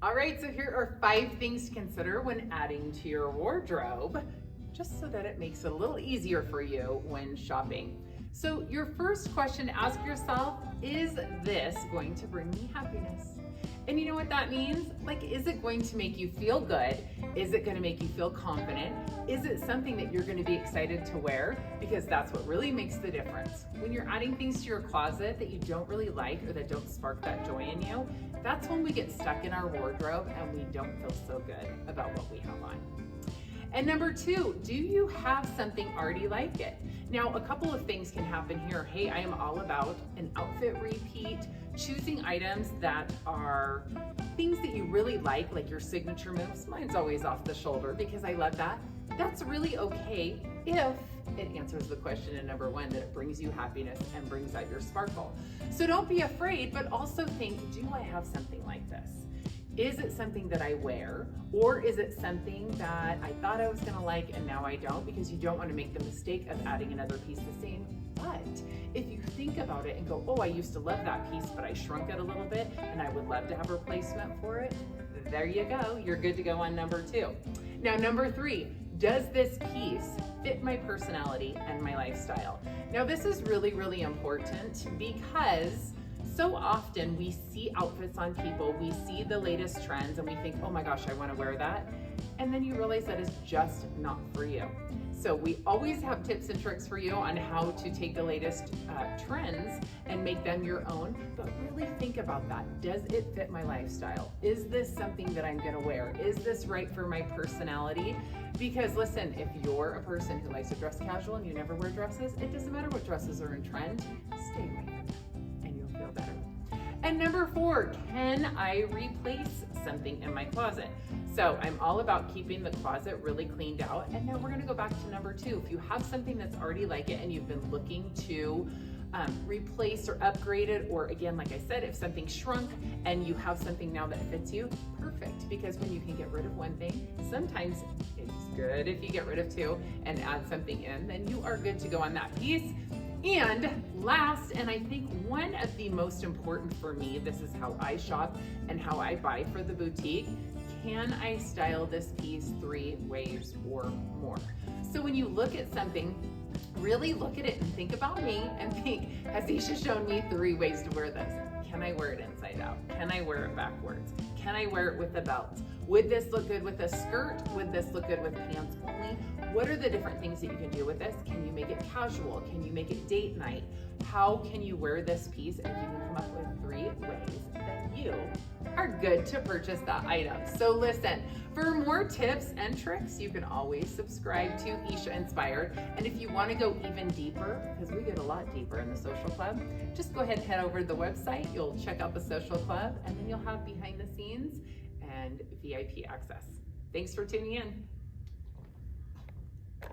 All right, so here are 5 things to consider when adding to your wardrobe, just so that it makes it a little easier for you when shopping. So your first question to ask yourself, is this going to bring me happiness? And you know what that means? Like, is it going to make you feel good? Is it going to make you feel confident? Is it something that you're going to be excited to wear? Because that's what really makes the difference. When you're adding things to your closet that you don't really like or that don't spark that joy in you, that's when we get stuck in our wardrobe and we don't feel so good about what we have on. And number 2, do you have something already like it? Now, a couple of things can happen here. Hey, I am all about an outfit repeat, choosing items that are things that you really like your signature moves. Mine's always off the shoulder because I love that. That's really okay if it answers the question in number 1, that it brings you happiness and brings out your sparkle. So don't be afraid, but also think, do I have something like this? Is it something that I wear, or is it something that I thought I was gonna like and now I don't? Because you don't want to make the mistake of adding another piece the same. But if you think about it and go, oh, I used to love that piece, but I shrunk it a little bit and I would love to have a replacement for it, there you go. You're good to go on number 2. Now, number 3, does this piece fit my personality and my lifestyle? Now, this is really, really important because so often we see outfits on people, we see the latest trends and we think, oh my gosh, I want to wear that. And then you realize that is just not for you. So we always have tips and tricks for you on how to take the latest trends and make them your own, but really think about that. Does it fit my lifestyle? Is this something that I'm gonna wear? Is this right for my personality? Because listen, if you're a person who likes to dress casual and you never wear dresses, it doesn't matter what dresses are in trend, stay away from them and you'll feel better. And number 4, can I replace something in my closet? So I'm all about keeping the closet really cleaned out. And now we're gonna go back to number 2. If you have something that's already like it and you've been looking to replace or upgrade it, or again, like I said, if something shrunk and you have something now that fits you, perfect. Because when you can get rid of one thing, sometimes it's good if you get rid of 2 and add something in, then you are good to go on that piece. And last, and I think one of the most important for me, this is how I shop and how I buy for the boutique, can I style this piece 3 ways or more? So when you look at something, really look at it and think about me and think, has Isha shown me 3 ways to wear this? Can I wear it inside out? Can I wear it backwards? Can I wear it with a belt? Would this look good with a skirt? Would this look good with pants only? What are the different things that you can do with this? Can you make it casual? Can you make it date night? How can you wear this piece? And you can come up with 3 ways that you are good to purchase that item. So listen, for more tips and tricks, you can always subscribe to Isha Inspired. And if you want to go even deeper, because we get a lot deeper in the social club, just go ahead and head over to the website. You'll check out the social club and then you'll have behind the scenes and VIP access. Thanks for tuning in.